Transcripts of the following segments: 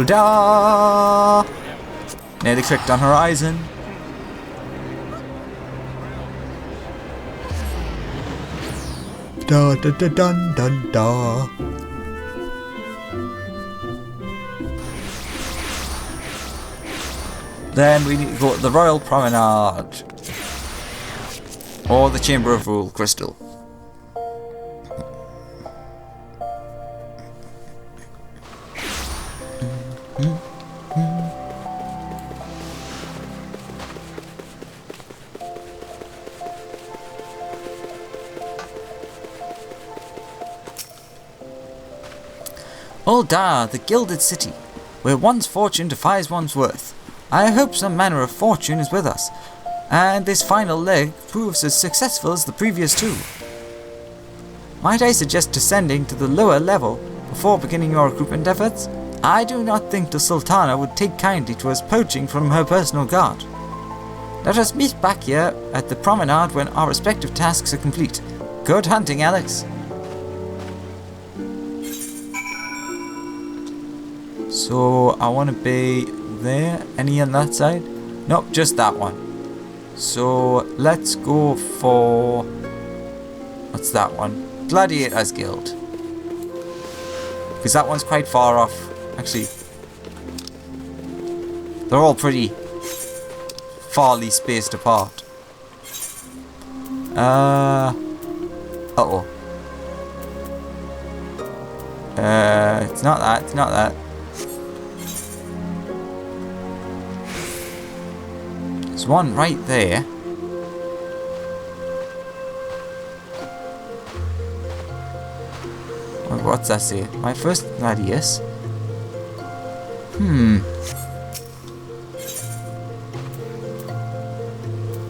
Hilda! Nearly clicked on Horizon. Da da da dun dun da. Then we need to go to the Royal Promenade. Or the Chamber of Rule Crystal. Ul'dah, the Gilded City, where one's fortune defies one's worth. I hope some manner of fortune is with us, and this final leg proves as successful as the previous two. Might I suggest descending to the lower level before beginning your recruitment efforts? I do not think the Sultana would take kindly to us poaching from her personal guard. Let us meet back here at the promenade when our respective tasks are complete. Good hunting, Alex. So I want to be there. Any on that side? Nope, just that one. So let's go for... what's that one? Gladiators Guild. Because that one's quite far off. Actually, they're all pretty farly spaced apart. Uh-oh. It's not that, it's not that. There's one right there. What's that say? My first gladius.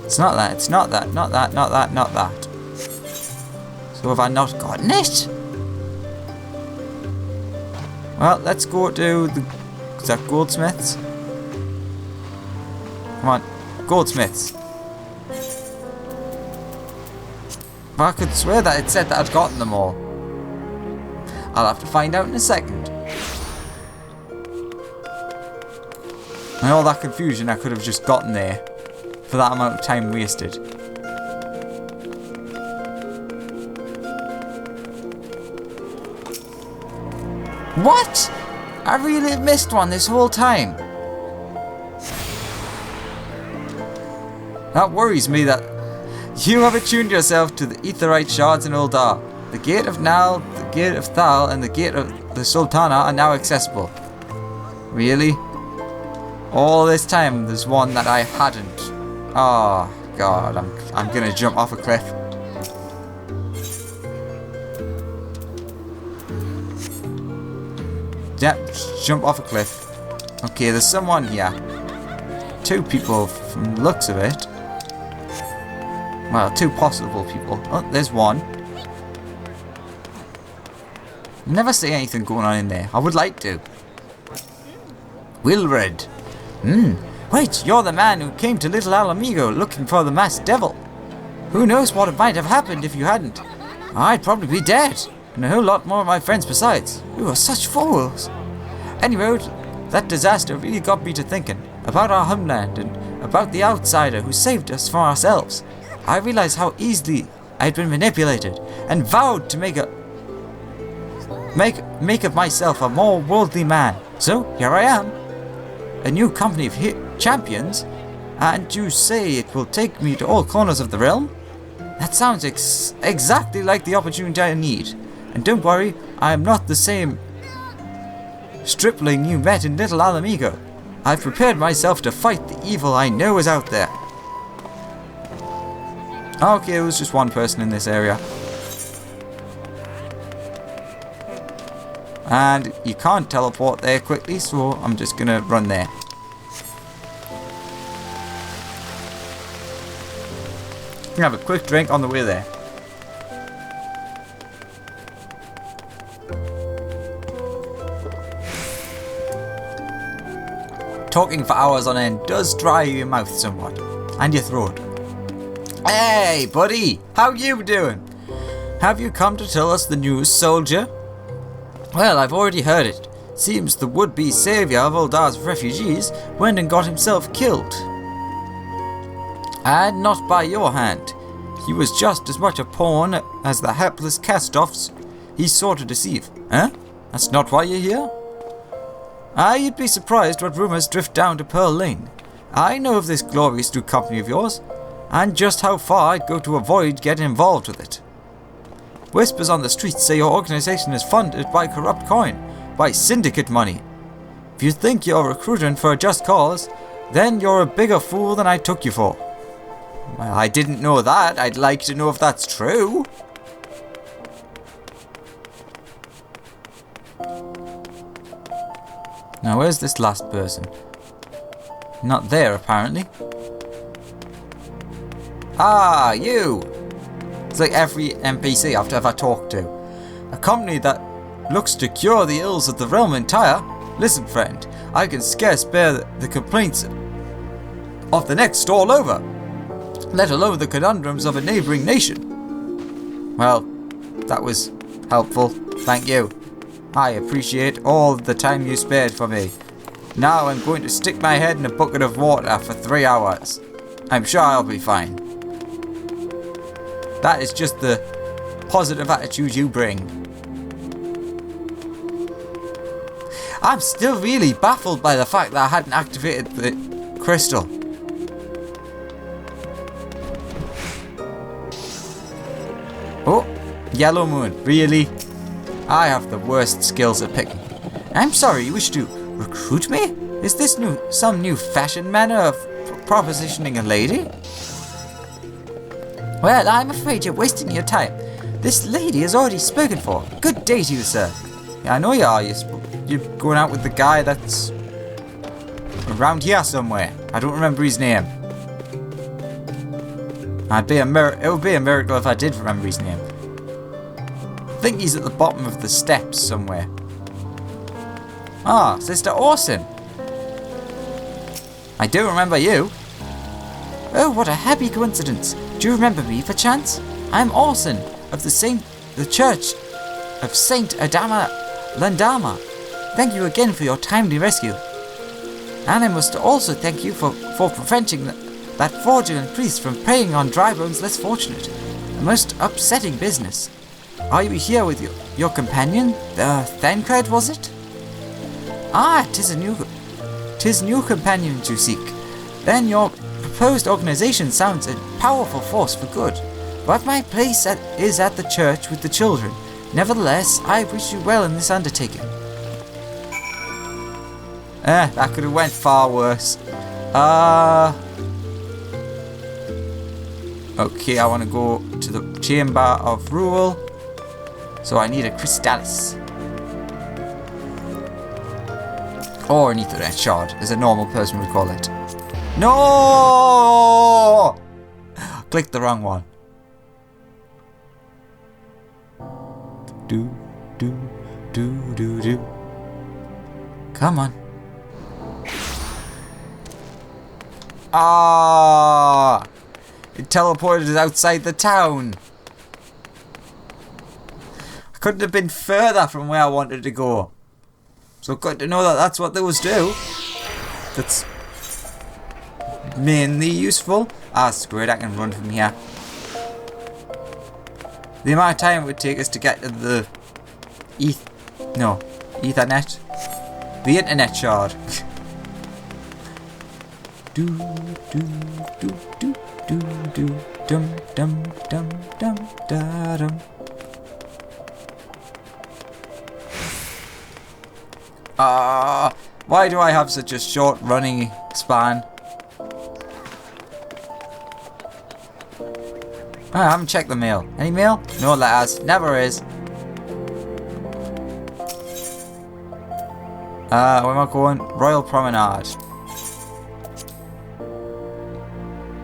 It's not that, it's not that, not that, not that, not that. So have I not gotten it? Well, let's go to the... is that goldsmiths? Come on, goldsmiths. But I could swear that it said that I'd gotten them all. I'll have to find out in a second. And all that confusion I could have just gotten there for that amount of time wasted. What? I really missed one this whole time. That worries me that you have attuned yourself to the aetheryte shards in Ul'dah. The Gate of Nal, the Gate of Thal, and the Gate of the Sultana are now accessible. Really? All this time there's one that I hadn't. Oh god, I'm gonna jump off a cliff. Yep, jump off a cliff. Okay, there's someone here. Two people from the looks of it. Well, two possible people. Oh, there's one. Never see anything going on in there. I would like to. Wilred. Wait, you're the man who came to Little Alamigo looking for the masked devil. Who knows what might have happened if you hadn't? I'd probably be dead, and a whole lot more of my friends besides. We were such fools. Anyway, that disaster really got me to thinking about our homeland and about the outsider who saved us from ourselves. I realized how easily I had been manipulated and vowed to make of myself a more worldly man. So here I am, a new company of champions, and you say it will take me to all corners of the realm? That sounds exactly like the opportunity I need. And don't worry, I am not the same stripling you met in Little Alamigo. I've prepared myself to fight the evil I know is out there. Okay, it was just one person in this area. And you can't teleport there quickly, so I'm just gonna run there. I'm gonna have a quick drink on the way there. Talking for hours on end does dry your mouth somewhat, and your throat. Hey, buddy! How you doing? Have you come to tell us the news, soldier? Well, I've already heard it. Seems the would-be saviour of Uldar's refugees went and got himself killed. And not by your hand. He was just as much a pawn as the hapless cast-offs he sought to deceive. Huh? That's not why you're here? You'd be surprised what rumours drift down to Pearl Lane. I know of this glorious new company of yours, and just how far I'd go to avoid getting involved with it. Whispers on the streets say your organisation is funded by corrupt coin, by syndicate money. If you think you're recruiting for a just cause, then you're a bigger fool than I took you for. Well, I didn't know that. I'd like to know if that's true. Now, where's this last person? Not there, apparently. Ah, you! It's like every NPC I've ever talked to. A company that looks to cure the ills of the realm entire. Listen, friend, I can scarce bear the complaints of the next all over, let alone the conundrums of a neighbouring nation. Well, that was helpful. Thank you. I appreciate all the time you spared for me. Now I'm going to stick my head in a bucket of water for 3 hours. I'm sure I'll be fine. That is just the positive attitude you bring. I'm still really baffled by the fact that I hadn't activated the crystal. Oh, yellow moon, really? I have the worst skills at picking. I'm sorry, you wish to recruit me? Is this some new fashion manner of propositioning a lady? Well, I'm afraid you're wasting your time. This lady has already spoken for. Good day to you, sir. Yeah, I know you are. You're going out with the guy that's around here somewhere. I don't remember his name. It would be a miracle if I did remember his name. I think he's at the bottom of the steps somewhere. Ah, Sister Orson. I do remember you. Oh, what a happy coincidence. Do you remember me, perchance? I'm Orson, of the Church of Saint Adama Landama. Thank you again for your timely rescue. And I must also thank you for preventing that fraudulent priest from preying on dry bones less fortunate. A most upsetting business. Are you here with your companion, the Thancred, was it? Ah, 'tis new companions you seek. Then your proposed organization sounds a powerful force for good. But my place is at the church with the children. Nevertheless, I wish you well in this undertaking. That could have went far worse. Okay, I want to go to the Chamber of Rule. So I need a Crystallis. Or an Ethernet shard, as a normal person would call it. No! Clicked the wrong one. Do. Come on. Ah! It teleported us outside the town. I couldn't have been further from where I wanted to go. So good to know that that's what those do. That's mainly useful. Ah, screw it, I can run from here. The amount of time it would take us to get to the Ethernet. The internet shard. Dum. Why do I have such a short running span? I haven't checked the mail. Any mail? No letters. Never is. Where am I going? Royal Promenade.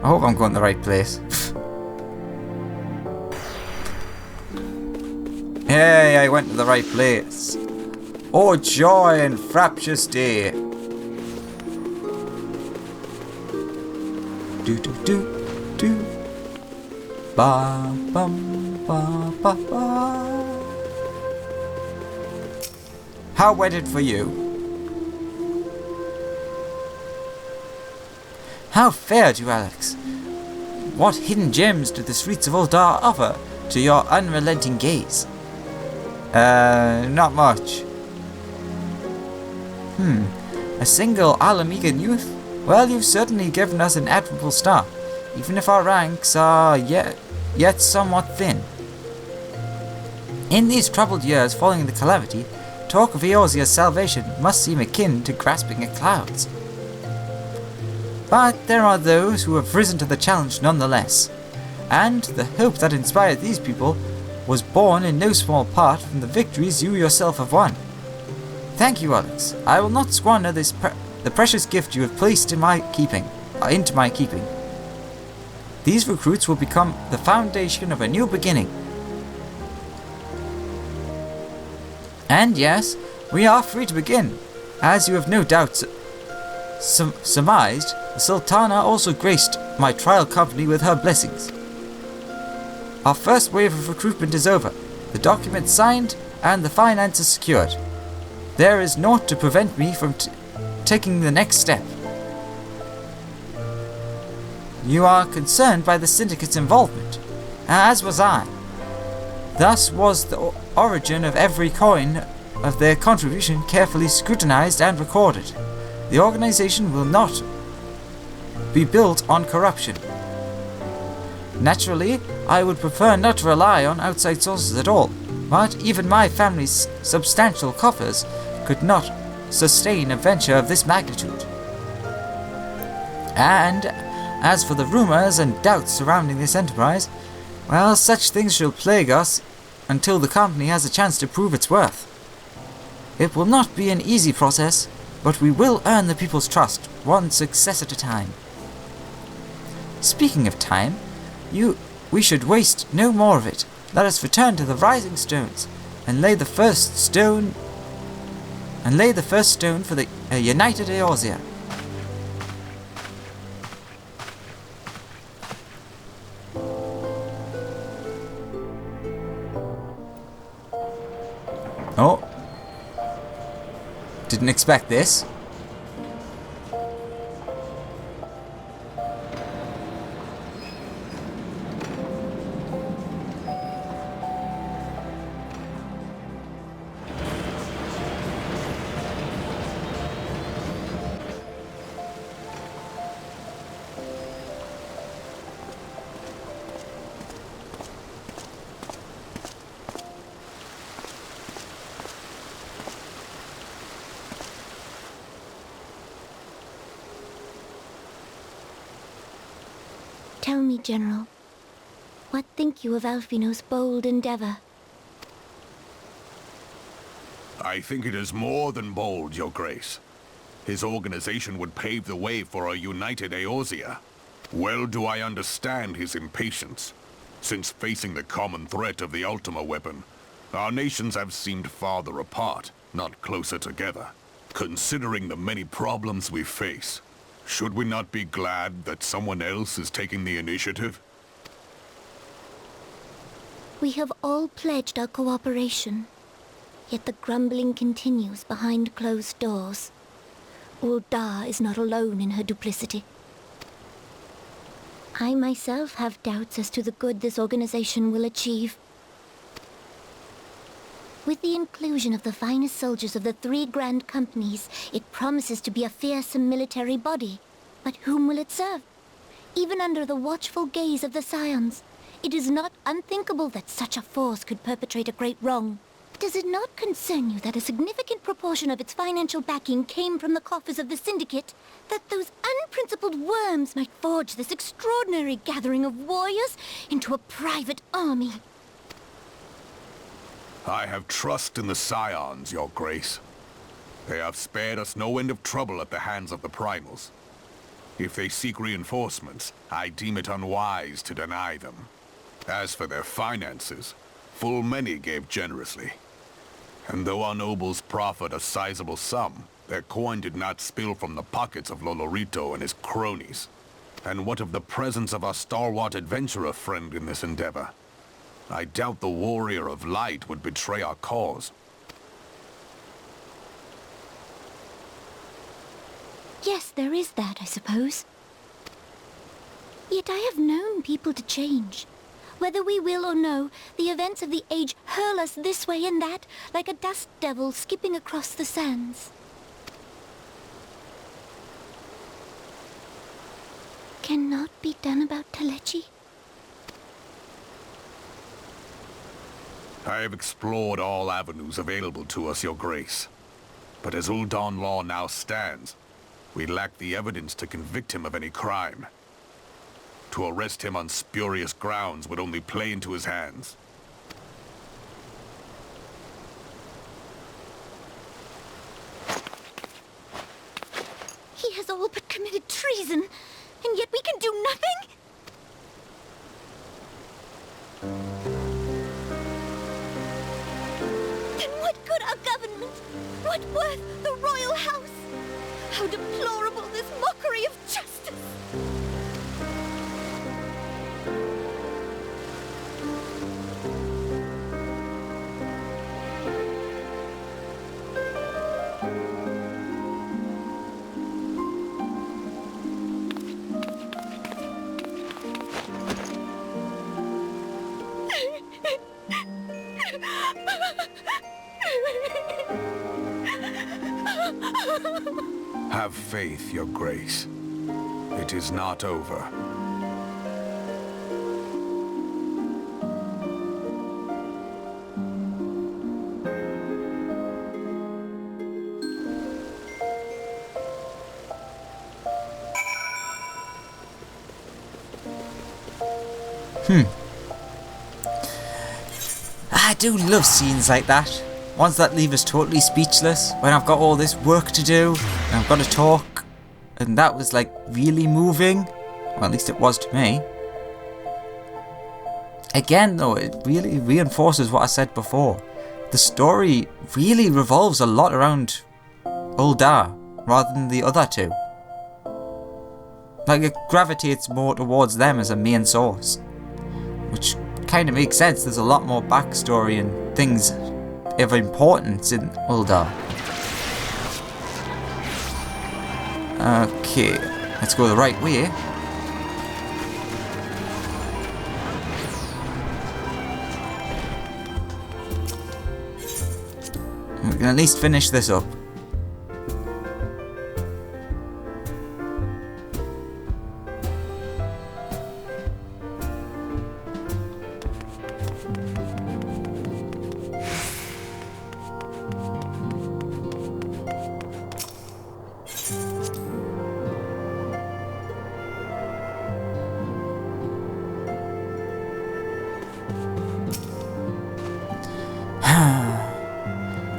I hope I'm going to the right place. Hey, I went to the right place. Oh, joy and fraptious day. Do. Ba bum ba ba ba. How wedded for you? How fared you, Alex? What hidden gems do the streets of Uldar offer to your unrelenting gaze? Not much. A single Alamegan youth? Well, you've certainly given us an admirable start, even if our ranks are yet somewhat thin. In these troubled years following the calamity, talk of Eorzea's salvation must seem akin to grasping at clouds. But there are those who have risen to the challenge nonetheless, and the hope that inspired these people was born in no small part from the victories you yourself have won. Thank you, Alex. I will not squander the precious gift you have placed into my keeping. These recruits will become the foundation of a new beginning. And yes, we are free to begin. As you have no doubt surmised, the Sultana also graced my trial company with her blessings. Our first wave of recruitment is over, the documents signed, and the finances secured. There is naught to prevent me from taking the next step. You are concerned by the syndicate's involvement, as was I. Thus was the origin of every coin of their contribution carefully scrutinized and recorded. The organization will not be built on corruption. Naturally, I would prefer not to rely on outside sources at all, but even my family's substantial coffers could not sustain a venture of this magnitude. And as for the rumors and doubts surrounding this enterprise, well, such things shall plague us until the company has a chance to prove its worth. It will not be an easy process, but we will earn the people's trust, one success at a time. Speaking of time, we should waste no more of it. Let us return to the rising stones and lay the first stone for the united Eorzea. Oh. Didn't expect this. Tell me, General, what think you of Alfino's bold endeavor? I think it is more than bold, Your Grace. His organization would pave the way for a united Eorzea. Well do I understand his impatience. Since facing the common threat of the Ultima weapon, our nations have seemed farther apart, not closer together. Considering the many problems we face, should we not be glad that someone else is taking the initiative? We have all pledged our cooperation, yet the grumbling continues behind closed doors. Uldar is not alone in her duplicity. I myself have doubts as to the good this organization will achieve. With the inclusion of the finest soldiers of the 3 grand companies, it promises to be a fearsome military body. But whom will it serve? Even under the watchful gaze of the Scions, it is not unthinkable that such a force could perpetrate a great wrong. Does it not concern you that a significant proportion of its financial backing came from the coffers of the Syndicate? That those unprincipled worms might forge this extraordinary gathering of warriors into a private army? I have trust in the Scions, Your Grace. They have spared us no end of trouble at the hands of the Primals. If they seek reinforcements, I deem it unwise to deny them. As for their finances, full many gave generously. And though our nobles proffered a sizable sum, their coin did not spill from the pockets of Lolorito and his cronies. And what of the presence of our stalwart adventurer friend in this endeavor? I doubt the Warrior of Light would betray our cause. Yes, there is that, I suppose. Yet I have known people to change. Whether we will or no, the events of the age hurl us this way and that, like a dust devil skipping across the sands. Cannot be done about Telechi? I have explored all avenues available to us, Your Grace. But as Ul'Dawn law now stands, we lack the evidence to convict him of any crime. To arrest him on spurious grounds would only play into his hands. He has all but committed treason, and yet we can do nothing? Then what good our government? What worth the royal house? How deplorable this mockery of justice! Have faith, Your Grace. It is not over. I do love scenes like that. Ones that leave us totally speechless when I've got all this work to do and I've got to talk. And that was like really moving. Well, at least it was to me. Again though, it really reinforces what I said before. The story really revolves a lot around Ul'Dah rather than the other two. Like it gravitates more towards them as a main source. Which kind of makes sense. There's a lot more backstory and things of importance in Ul'Dah. Okay, let's go the right way. We can at least finish this up.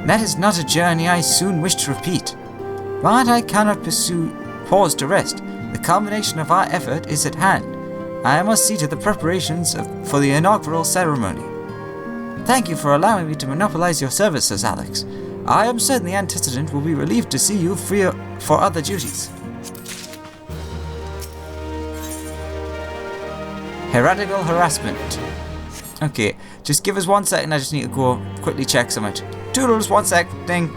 That is not a journey I soon wish to repeat. But I cannot pause to rest. The culmination of our effort is at hand. I must see to the preparations for the inaugural ceremony. Thank you for allowing me to monopolize your services, Alex. I am certain the antecedent will be relieved to see you free for other duties. Heretical harassment. Okay, just give us 1 second, I just need to go quickly check something. Toodles, 1 sec. Ding,